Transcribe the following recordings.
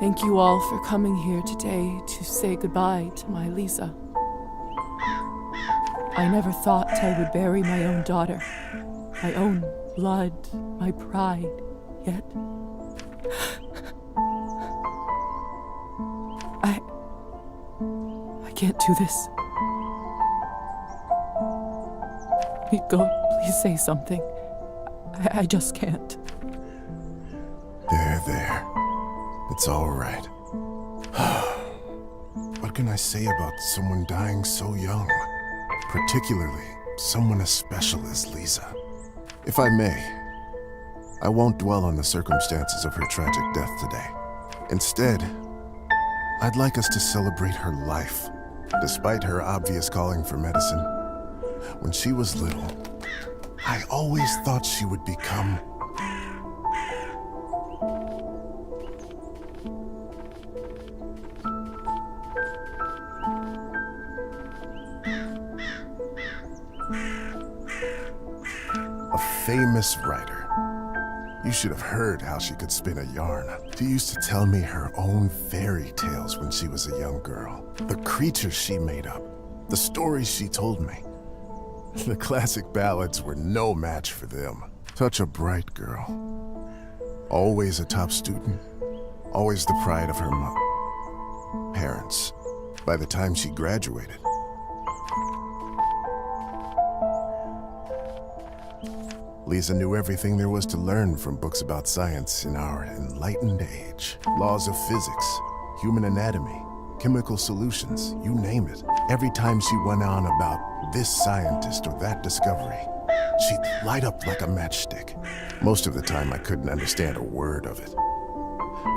Thank you all for coming here today to say goodbye to my Lisa. I never thought I would bury my own daughter, my own blood, my pride, yet I can't do this. Go, please say something. I just can't. There. It's all right. What can I say about someone dying so young? Particularly someone as special as Lisa. If I may, I won't dwell on the circumstances of her tragic death today. Instead, I'd like us to celebrate her life. Despite her obvious calling for medicine, when she was little, I always thought she would become a famous writer. You should have heard how she could spin a yarn. She used to tell me her own fairy tales when she was a young girl. The creatures she made up, the stories she told me. The classic ballads were no match for them. Such a bright girl. Always a top student. Always the pride of her parents. By the time she graduated, Lisa knew everything there was to learn from books about science in our enlightened age. Laws of physics, human anatomy, chemical solutions, you name it. Every time she went on about this scientist or that discovery, she'd light up like a matchstick. Most of the time I couldn't understand a word of it,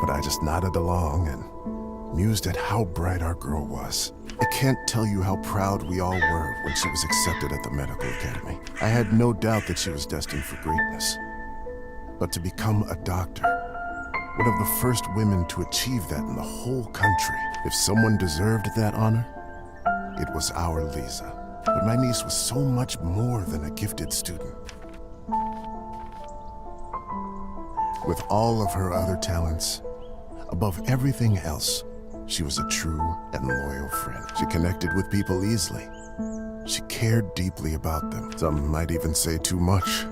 but I just nodded along and mused at how bright our girl was. I can't tell you how proud we all were when she was accepted at the medical academy. I had no doubt that she was destined for greatness. But to become a doctor, one of the first women to achieve that in the whole country, if someone deserved that honor, it was our Lisa. But my niece was so much more than a gifted student. With all of her other talents, above everything else, she was a true and loyal friend. She connected with people easily. She cared deeply about them. Some might even say too much.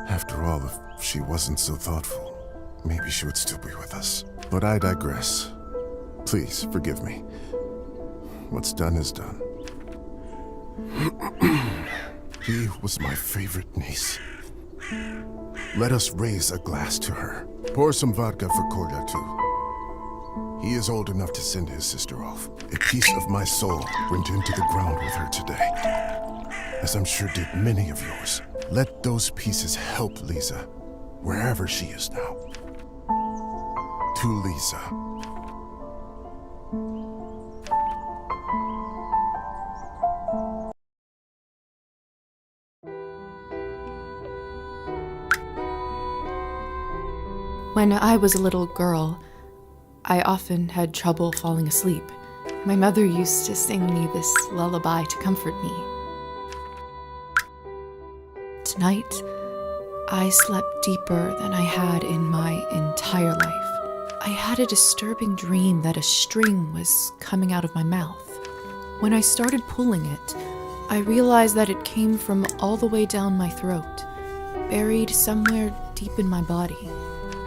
After all, if she wasn't so thoughtful, maybe she would still be with us. But I digress. Please, forgive me. What's done is done. She was my favorite niece. Let us raise a glass to her. Pour some vodka for Kolya, too. He is old enough to send his sister off. A piece of my soul went into the ground with her today, as I'm sure did many of yours. Let those pieces help Lisa, wherever she is now. To Lisa. When I was a little girl, I often had trouble falling asleep. My mother used to sing me this lullaby to comfort me. Tonight, I slept deeper than I had in my entire life. I had a disturbing dream that a string was coming out of my mouth. When I started pulling it, I realized that it came from all the way down my throat, buried somewhere deep in my body.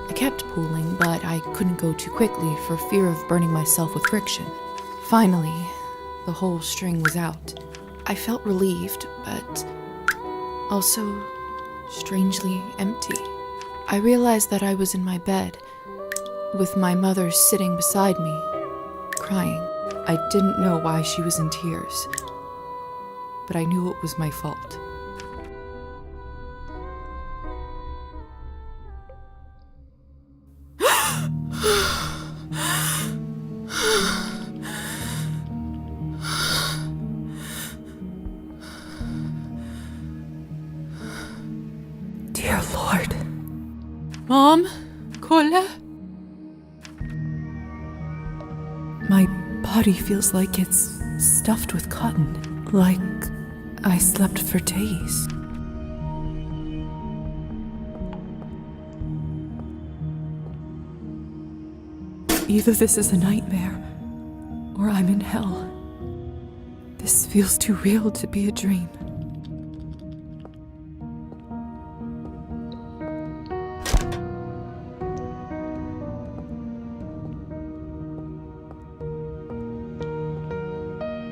I kept pulling, but I couldn't go too quickly for fear of burning myself with friction. Finally, the whole string was out. I felt relieved, but also strangely empty. I realized that I was in my bed, with my mother sitting beside me, crying. I didn't know why she was in tears, but I knew it was my fault. Dear Lord. Mom? Kolya? My body feels like it's stuffed with cotton, like I slept for days. Either this is a nightmare, or I'm in hell. This feels too real to be a dream.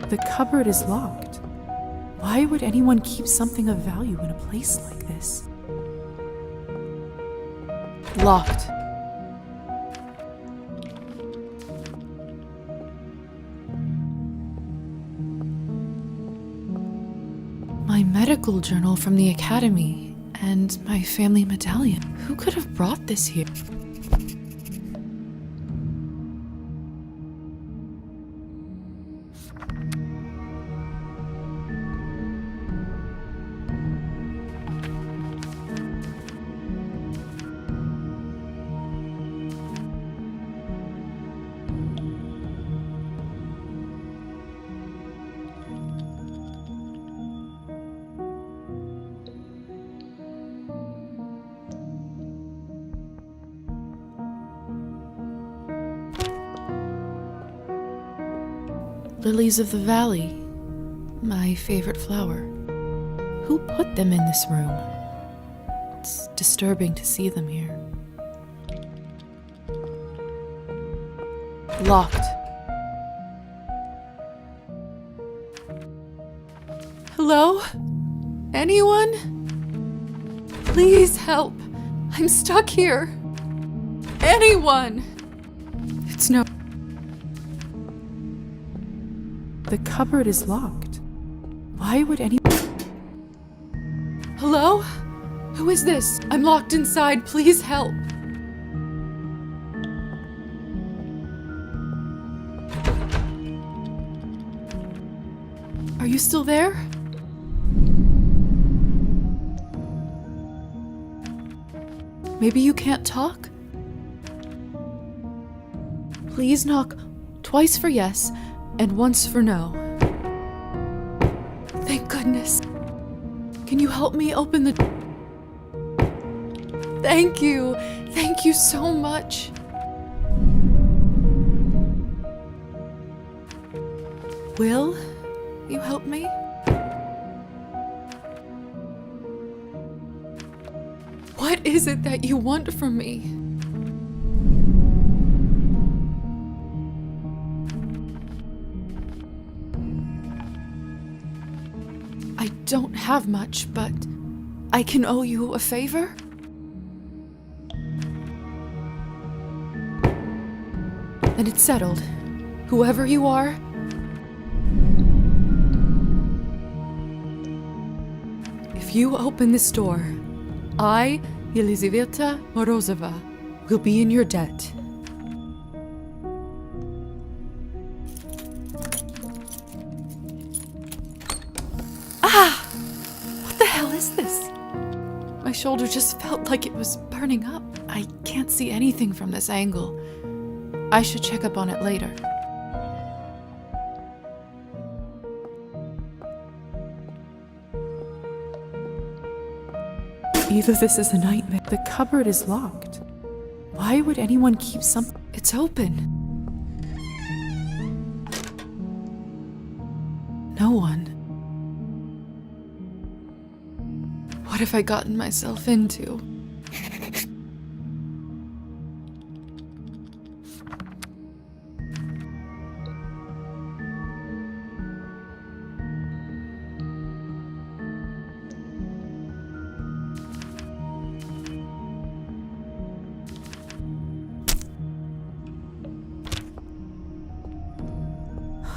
The cupboard is locked. Why would anyone keep something of value in a place like this? Locked. My medical journal from the academy and my family medallion. Who could have brought this here? Lilies of the valley, my favorite flower. Who put them in this room? It's disturbing to see them here. Locked. Hello? Anyone? Please help. I'm stuck here. Anyone? It's no... The cupboard is locked. Why would anyone... Hello? Who is this? I'm locked inside. Please help. Are you still there? Maybe you can't talk? Please knock twice for yes and once for no. Thank goodness. Can you help me open the... Thank you. Thank you so much. Will you help me? What is it that you want from me? I don't have much, but I can owe you a favor? Then it's settled. Whoever you are, if you open this door, I, Elizaveta Morozova, will be in your debt. Ah! What the hell is this? My shoulder just felt like it was burning up. I can't see anything from this angle. I should check up on it later. Either this is a nightmare. The cupboard is locked. Why would anyone keep something? It's open. No one. What have I gotten myself into?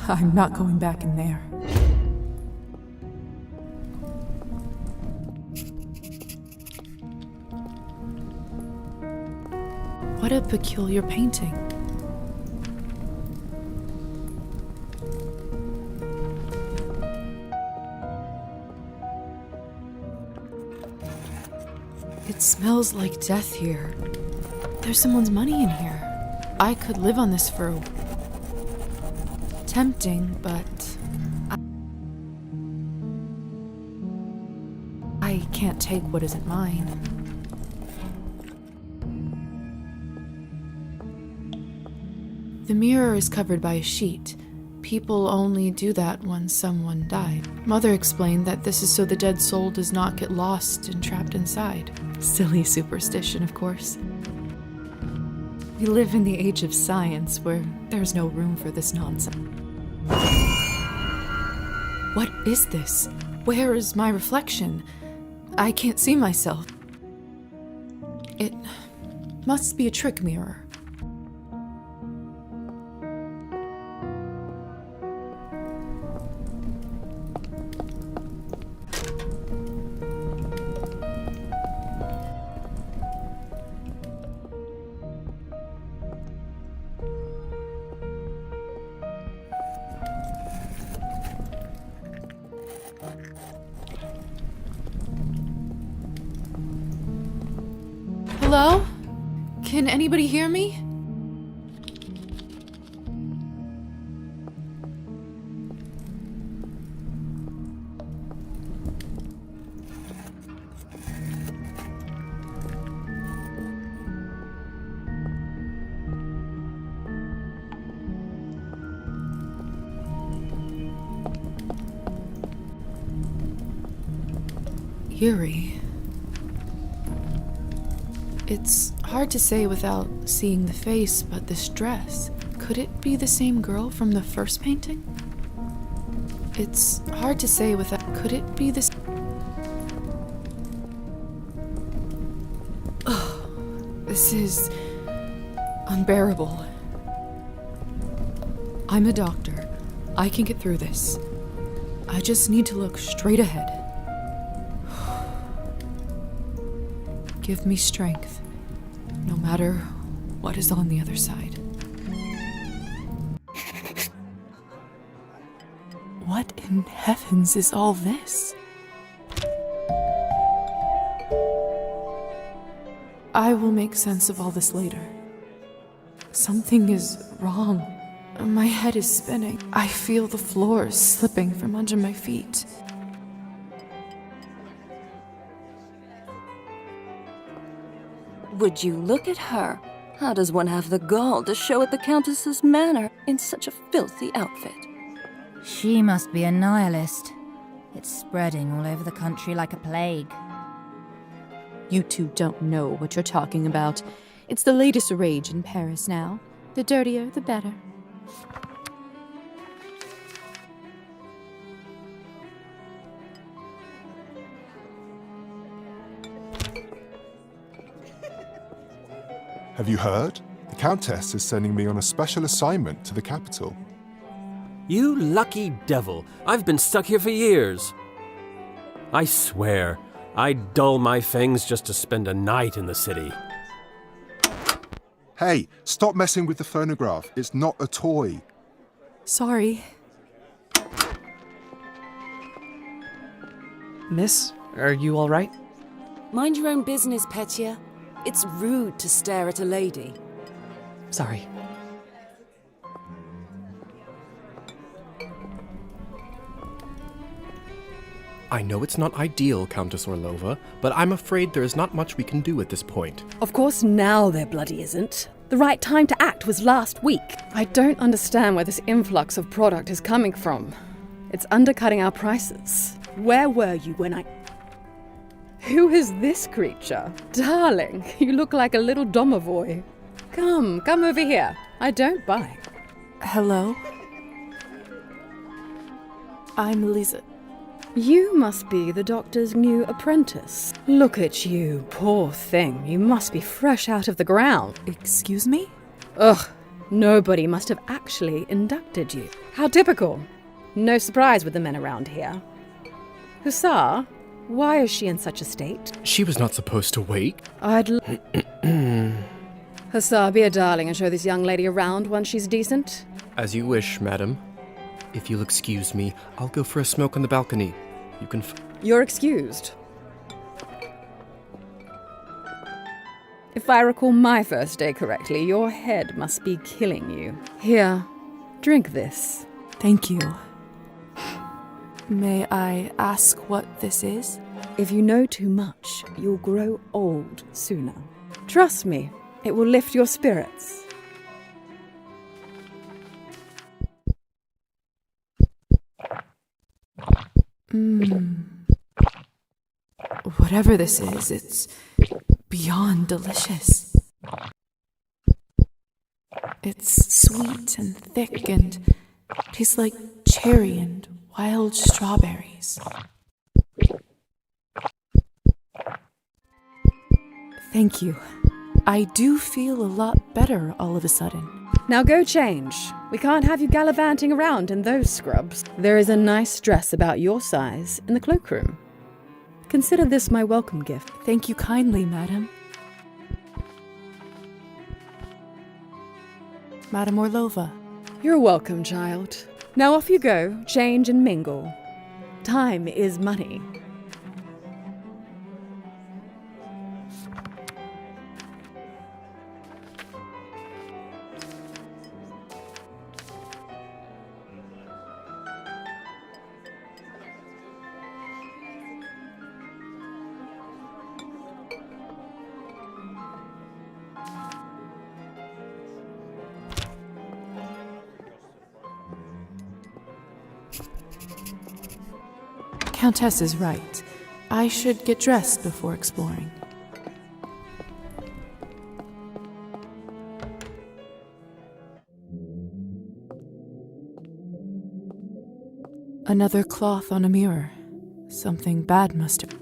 I'm not going back in there. What a peculiar painting. It smells like death here. There's someone's money in here. I could live on this for tempting, but I can't take what isn't mine. The mirror is covered by a sheet. People only do that when someone died. Mother explained that this is so the dead soul does not get lost and trapped inside. Silly superstition, of course. We live in the age of science where there's no room for this nonsense. What is this? Where is my reflection? I can't see myself. It must be a trick mirror. Hello? Can anybody hear me? Eerie. It's hard to say without seeing the face, but this dress, could it be the same girl from the first painting? It's hard to say without, could it be this? Oh, this is unbearable. I'm a doctor. I can get through this. I just need to look straight ahead. Give me strength, no matter what is on the other side. What in heavens is all this? I will make sense of all this later. Something is wrong. My head is spinning. I feel the floor slipping from under my feet. Would you look at her? How does one have the gall to show at the Countess's manor in such a filthy outfit? She must be a nihilist. It's spreading all over the country like a plague. You two don't know what you're talking about. It's the latest rage in Paris now. The dirtier, the better. Have you heard? The Countess is sending me on a special assignment to the capital. You lucky devil. I've been stuck here for years. I swear, I'd dull my fangs just to spend a night in the city. Hey, stop messing with the phonograph. It's not a toy. Sorry. Miss, are you all right? Mind your own business, Petya. It's rude to stare at a lady. Sorry. I know it's not ideal, Countess Orlova, but I'm afraid there is not much we can do at this point. Of course now there bloody isn't. The right time to act was last week. I don't understand where this influx of product is coming from. It's undercutting our prices. Where were you when I... Who is this creature? Darling, you look like a little domovoi. Come over here. I don't bite. Hello? I'm Lisa. You must be the doctor's new apprentice. Look at you, poor thing. You must be fresh out of the ground. Excuse me? Ugh, nobody must have actually inducted you. How typical. No surprise with the men around here. Hussar, why is she in such a state? She was not supposed to wake. Hussar, be a darling and show this young lady around once she's decent. As you wish, madam. If you'll excuse me, I'll go for a smoke on the balcony. You can You're excused. If I recall my first day correctly, your head must be killing you. Here, drink this. Thank you. May I ask what this is? If you know too much, you'll grow old sooner. Trust me, it will lift your spirits. Whatever this is, it's beyond delicious. It's sweet and thick and tastes like cherry and wild strawberries. Thank you. I do feel a lot better all of a sudden. Now go change. We can't have you gallivanting around in those scrubs. There is a nice dress about your size in the cloakroom. Consider this my welcome gift. Thank you kindly, madam. Madam Orlova. You're welcome, child. Now off you go, change and mingle. Time is money. Countess is right. I should get dressed before exploring. Another cloth on a mirror. Something bad must have...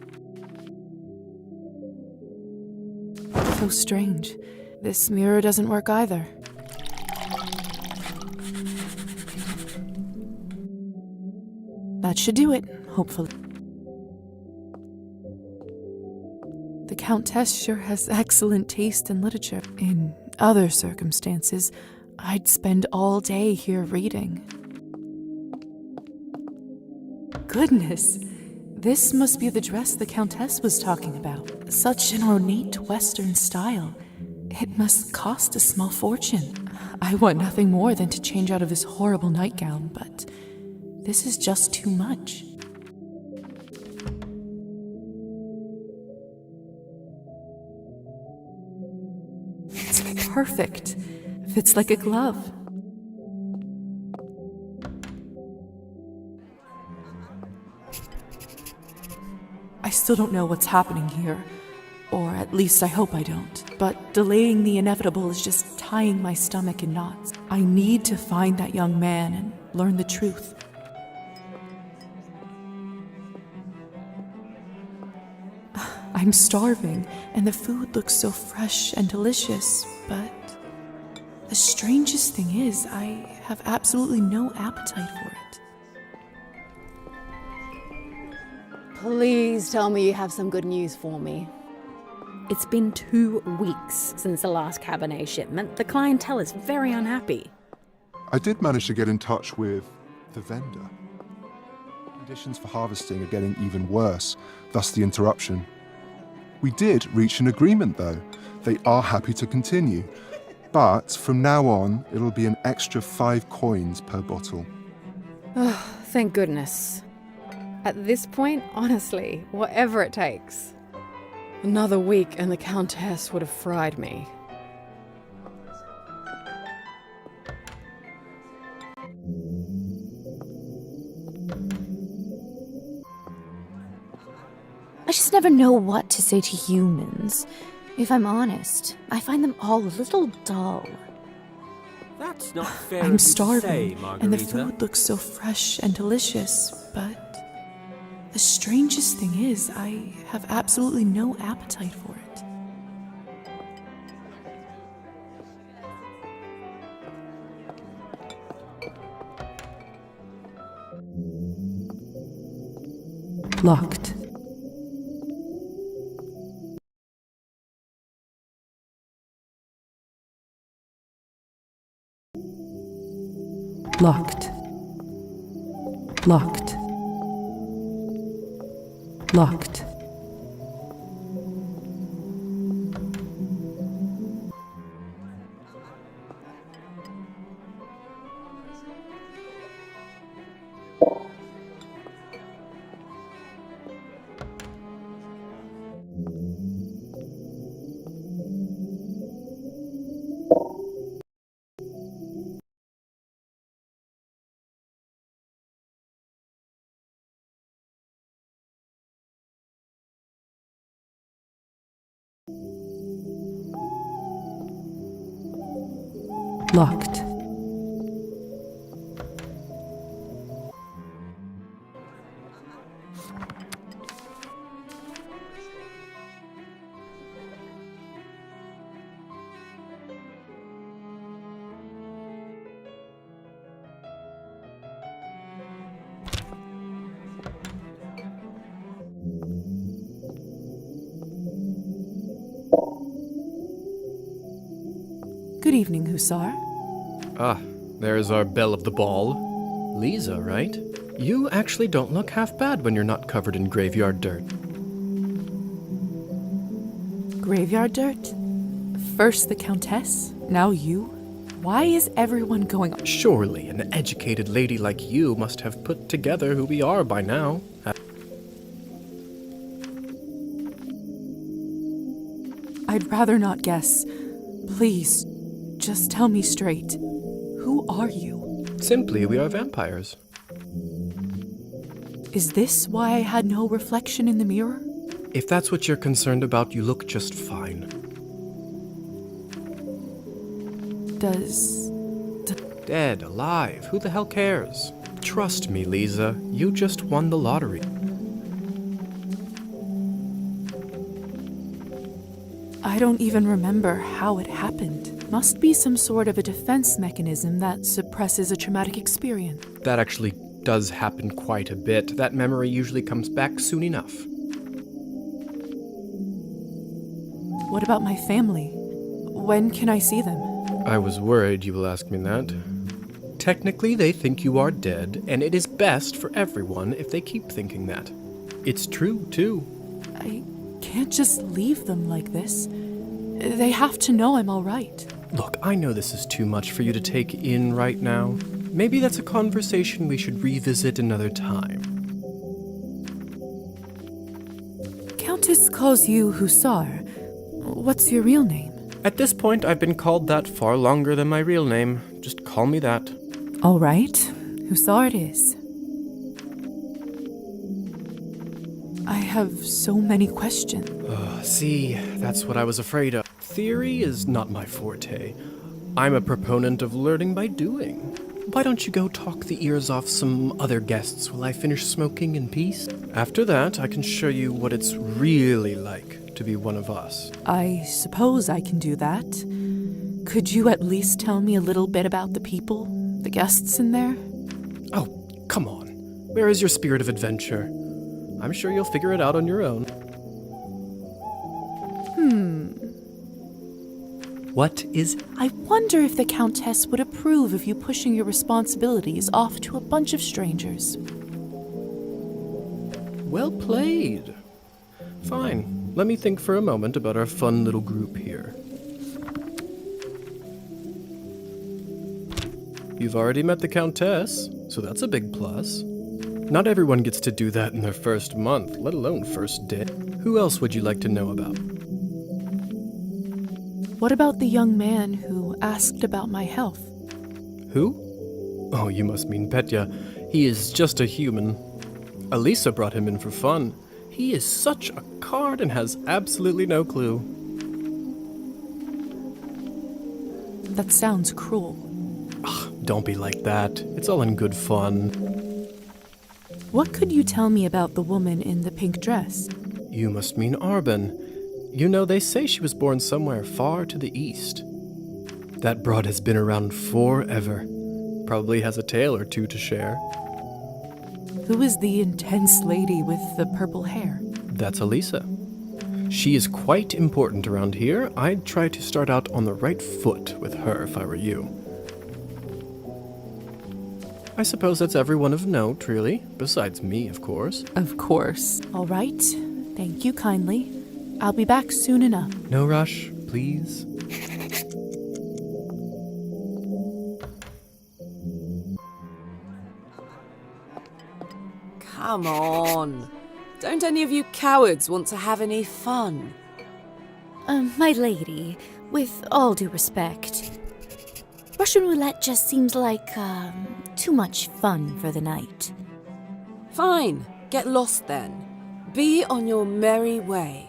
So strange. This mirror doesn't work either. That should do it, hopefully. The Countess sure has excellent taste in literature. In other circumstances, I'd spend all day here reading. Goodness, this must be the dress the Countess was talking about. Such an ornate Western style. It must cost a small fortune. I want nothing more than to change out of this horrible nightgown, but this is just too much. It's perfect. Fits like a glove. I still don't know what's happening here, or at least I hope I don't. But delaying the inevitable is just tying my stomach in knots. I need to find that young man and learn the truth. I'm starving, and the food looks so fresh and delicious, but the strangest thing is, I have absolutely no appetite for it. Please tell me you have some good news for me. It's been 2 weeks since the last Cabernet shipment. The clientele is very unhappy. I did manage to get in touch with the vendor. Conditions for harvesting are getting even worse, thus the interruption. We did reach an agreement, though. They are happy to continue. But from now on, it'll be an extra 5 coins per bottle. Oh, thank goodness. At this point, honestly, whatever it takes. Another week and the Countess would have fried me. I just never know what to say to humans. If I'm honest, I find them all a little dull. That's not fair. I'm of you to starving, say, and the Margarita. food looks so fresh and delicious, but the strangest thing is, I have absolutely no appetite for it. Locked. Locked. Locked. Locked. Locked. Good evening, Hussar. Ah, there's our belle of the ball. Lisa, right? You actually don't look half bad when you're not covered in graveyard dirt. Graveyard dirt? First the Countess, now you? Why is everyone going on? Surely an educated lady like you must have put together who we are by now. I'd rather not guess. Please, just tell me straight. Who are you? Simply, we are vampires. Is this why I had no reflection in the mirror? If that's what you're concerned about, you look just fine. Dead, alive, who the hell cares? Trust me, Lisa, you just won the lottery. I don't even remember how it happened. Must be some sort of a defense mechanism that suppresses a traumatic experience. That actually does happen quite a bit. That memory usually comes back soon enough. What about my family? When can I see them? I was worried you will ask me that. Technically, they think you are dead, and it is best for everyone if they keep thinking that. It's true, too. I can't just leave them like this. They have to know I'm all right. Look, I know this is too much for you to take in right now. Maybe that's a conversation we should revisit another time. Countess calls you Hussar. What's your real name? At this point, I've been called that far longer than my real name. Just call me that. All right. Hussar it is. I have so many questions. See, that's what I was afraid of. Theory is not my forte. I'm a proponent of learning by doing. Why don't you go talk the ears off some other guests while I finish smoking in peace? After that, I can show you what it's really like to be one of us. I suppose I can do that. Could you at least tell me a little bit about the people, the guests in there? Oh, come on. Where is your spirit of adventure? I'm sure you'll figure it out on your own. What is... I wonder if the Countess would approve of you pushing your responsibilities off to a bunch of strangers. Well played. Fine. Let me think for a moment about our fun little group here. You've already met the Countess, so that's a big plus. Not everyone gets to do that in their first month, let alone first day. Who else would you like to know about? What about the young man who asked about my health? Who? Oh, you must mean Petya. He is just a human. Elisa brought him in for fun. He is such a card and has absolutely no clue. That sounds cruel. Don't be like that. It's all in good fun. What could you tell me about the woman in the pink dress? You must mean Arben. You know, they say she was born somewhere far to the east. That broad has been around forever. Probably has a tale or two to share. Who is the intense lady with the purple hair? That's Elisa. She is quite important around here. I'd try to start out on the right foot with her if I were you. I suppose that's everyone of note, really. Besides me, of course. Of course. All right. Thank you kindly. I'll be back soon enough. No rush, please. Come on. Don't any of you cowards want to have any fun? My lady, with all due respect, Russian roulette just seems like, too much fun for the night. Fine. Get lost then. Be on your merry way.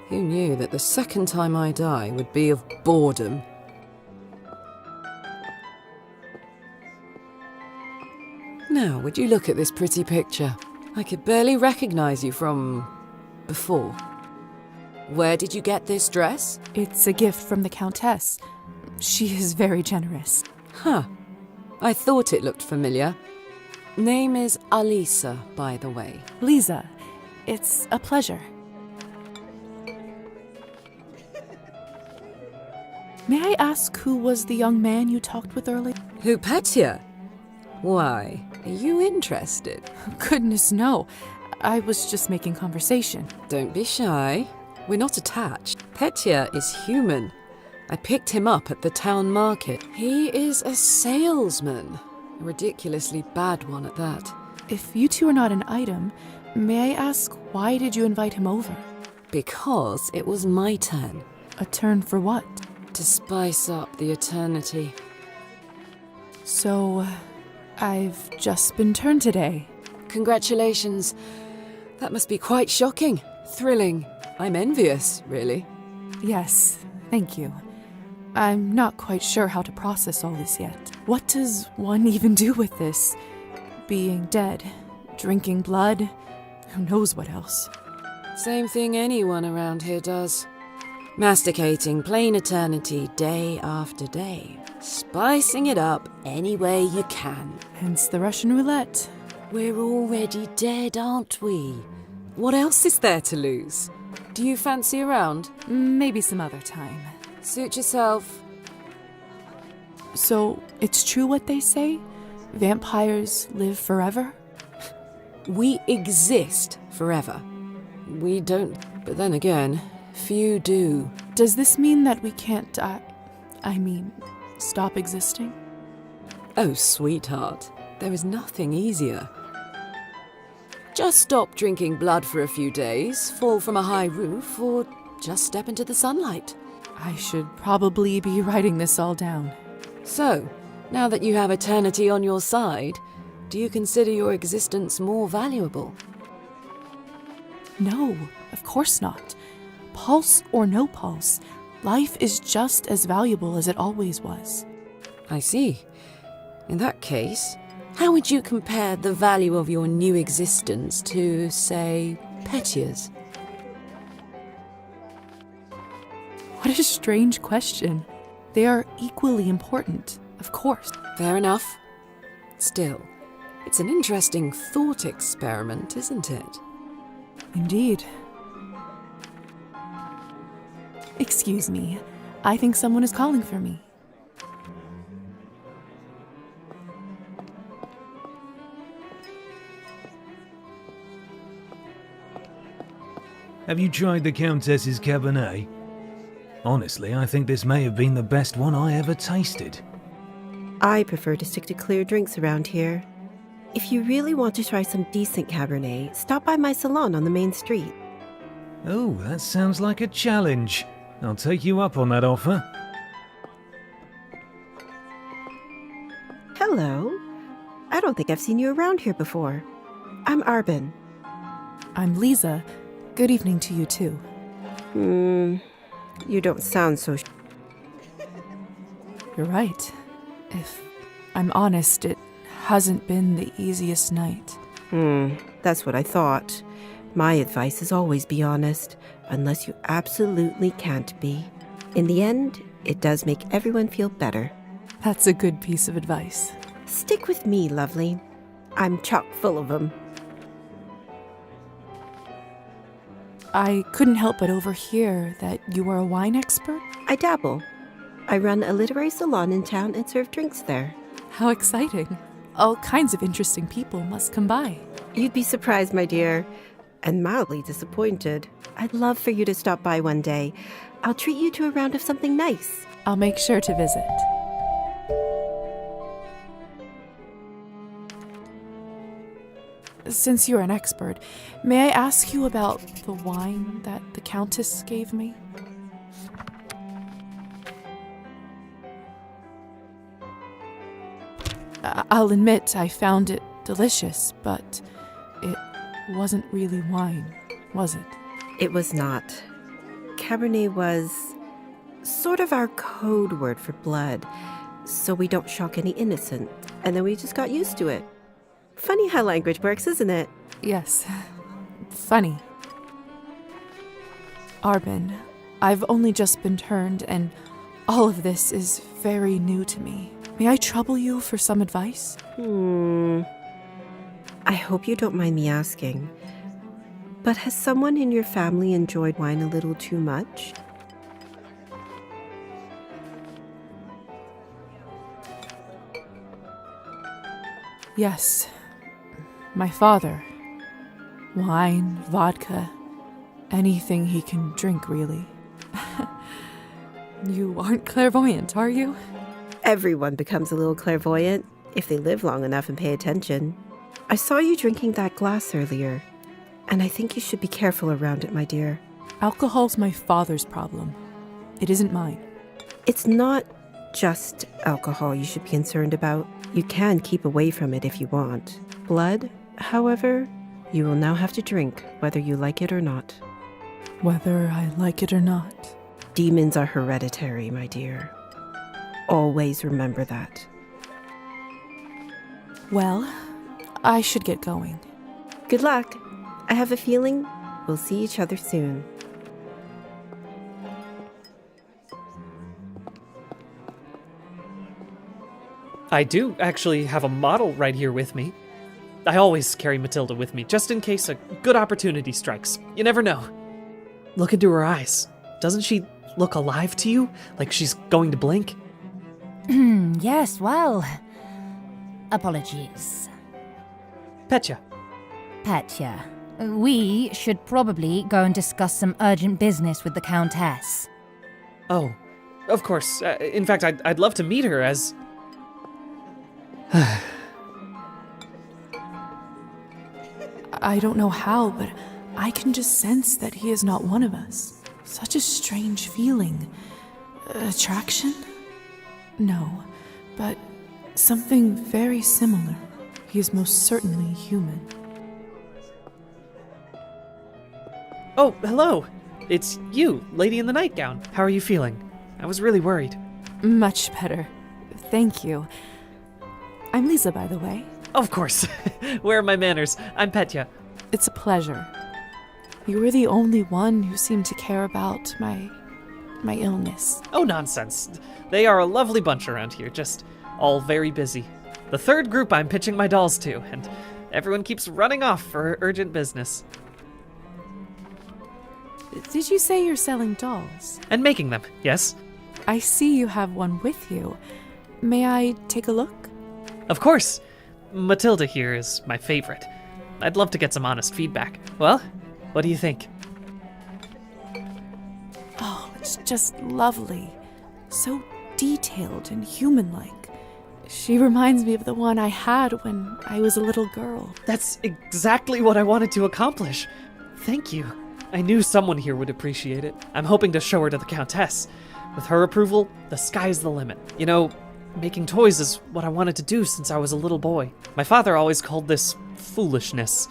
Who knew that the second time I die would be of boredom? Now, would you look at this pretty picture? I could barely recognize you from before. Where did you get this dress? It's a gift from the Countess. She is very generous. Huh. I thought it looked familiar. Name is Alisa, by the way. Lisa, it's a pleasure. May I ask who was the young man you talked with earlier? Who, Petya? Why, are you interested? Goodness, no. I was just making conversation. Don't be shy. We're not attached. Petya is human. I picked him up at the town market. He is a salesman. A ridiculously bad one at that. If you two are not an item, may I ask why did you invite him over? Because it was my turn. A turn for what? To spice up the eternity. So, I've just been turned today. Congratulations. That must be quite shocking. Thrilling. I'm envious, really. Yes, thank you. I'm not quite sure how to process all this yet. What does one even do with this? Being dead, drinking blood, who knows what else? Same thing anyone around here does. Masticating plain eternity day after day. Spicing it up any way you can. Hence the Russian roulette. We're already dead, aren't we? What else is there to lose? Do you fancy a round? Maybe some other time. Suit yourself. So, it's true what they say? Vampires live forever? We exist forever. We don't, but then again, few do. Does this mean that we can't, stop existing? Oh, sweetheart, there is nothing easier. Just stop drinking blood for a few days, fall from a high roof, or just step into the sunlight. I should probably be writing this all down. So, now that you have eternity on your side, do you consider your existence more valuable? No, of course not. Pulse or no pulse, life is just as valuable as it always was. I see. In that case, how would you compare the value of your new existence to, say, Petya's? What a strange question. They are equally important, of course. Fair enough. Still, it's an interesting thought experiment, isn't it? Indeed. Excuse me. I think someone is calling for me. Have you tried the Countess's Cabernet? Honestly, I think this may have been the best one I ever tasted. I prefer to stick to clear drinks around here. If you really want to try some decent Cabernet, stop by my salon on the main street. Oh, that sounds like a challenge. I'll take you up on that offer. Hello. I don't think I've seen you around here before. I'm Arbin. I'm Lisa. Good evening to you, too. You don't sound so... You're right. If I'm honest, it hasn't been the easiest night. That's what I thought. My advice is always be honest, unless you absolutely can't be. In the end, it does make everyone feel better. That's a good piece of advice. Stick with me, lovely. I'm chock full of them. I couldn't help but overhear that you are a wine expert. I dabble. I run a literary salon in town and serve drinks there. How exciting. All kinds of interesting people must come by. You'd be surprised, my dear, and mildly disappointed. I'd love for you to stop by one day. I'll treat you to a round of something nice. I'll make sure to visit. Since you're an expert, may I ask you about the wine that the Countess gave me? I'll admit I found it delicious, but it wasn't really wine, was it? It was not. Cabernet was sort of our code word for blood, so we don't shock any innocent, and then we just got used to it. Funny how language works, isn't it? Yes. Funny. Arbin, I've only just been turned, and all of this is very new to me. May I trouble you for some advice? I hope you don't mind me asking, but has someone in your family enjoyed wine a little too much? Yes. My father. Wine, vodka, anything he can drink, really. You aren't clairvoyant, are you? Everyone becomes a little clairvoyant if they live long enough and pay attention. I saw you drinking that glass earlier, and I think you should be careful around it, my dear. Alcohol's my father's problem. It isn't mine. It's not just alcohol you should be concerned about. You can keep away from it if you want. Blood, however, you will now have to drink, whether you like it or not. Whether I like it or not. Demons are hereditary, my dear. Always remember that. Well, I should get going. Good luck. I have a feeling we'll see each other soon. I do actually have a model right here with me. I always carry Matilda with me, just in case a good opportunity strikes. You never know. Look into her eyes. Doesn't she look alive to you? Like she's going to blink? Yes, well... Apologies. Petya. Petya. We should probably go and discuss some urgent business with the Countess. Oh, of course. In fact, I'd love to meet her as... I don't know how, but I can just sense that he is not one of us. Such a strange feeling. Attraction? No, but something very similar. He is most certainly human. Oh, hello. It's you, lady in the nightgown. How are you feeling? I was really worried. Much better. Thank you. I'm Lisa, by the way. Of course. Where are my manners? I'm Petya. It's a pleasure. You were the only one who seemed to care about my illness. Oh, nonsense. They are a lovely bunch around here, just all very busy. The third group I'm pitching my dolls to, and everyone keeps running off for urgent business. Did you say you're selling dolls? And making them, yes. I see you have one with you. May I take a look? Of course. Matilda here is my favorite. I'd love to get some honest feedback. Well, what do you think? Oh, it's just lovely. So detailed and human-like. She reminds me of the one I had when I was a little girl. That's exactly what I wanted to accomplish. Thank you. I knew someone here would appreciate it. I'm hoping to show her to the Countess. With her approval, the sky's the limit. You know, making toys is what I wanted to do since I was a little boy. My father always called this foolishness,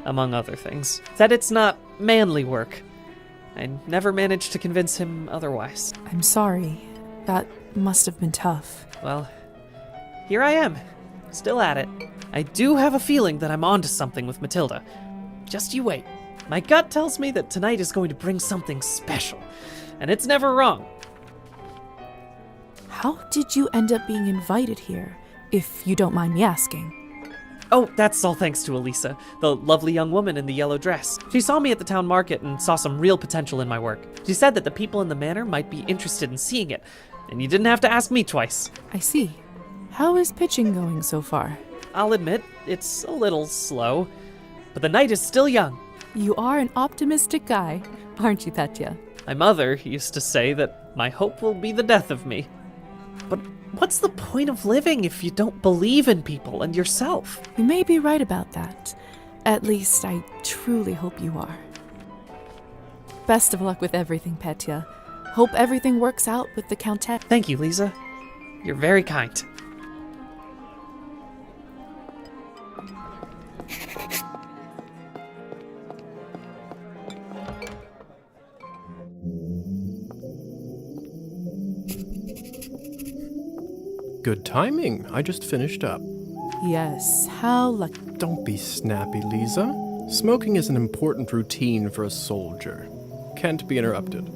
among other things. Said it's not manly work. I never managed to convince him otherwise. I'm sorry. That must have been tough. Well, here I am, still at it. I do have a feeling that I'm onto something with Matilda. Just you wait. My gut tells me that tonight is going to bring something special, and it's never wrong. How did you end up being invited here, if you don't mind me asking? Oh, that's all thanks to Elisa, the lovely young woman in the yellow dress. She saw me at the town market and saw some real potential in my work. She said that the people in the manor might be interested in seeing it, and you didn't have to ask me twice. I see. How is pitching going so far? I'll admit, it's a little slow, but the night is still young. You are an optimistic guy, aren't you, Petya? My mother used to say that my hope will be the death of me. But what's the point of living if you don't believe in people and yourself? You may be right about that. At least, I truly hope you are. Best of luck with everything, Petya. Hope everything works out with the Countess. Thank you, Lisa. You're very kind. Good timing. I just finished up. Yes, how lucky. Don't be snappy, Lisa. Smoking is an important routine for a soldier. Can't be interrupted.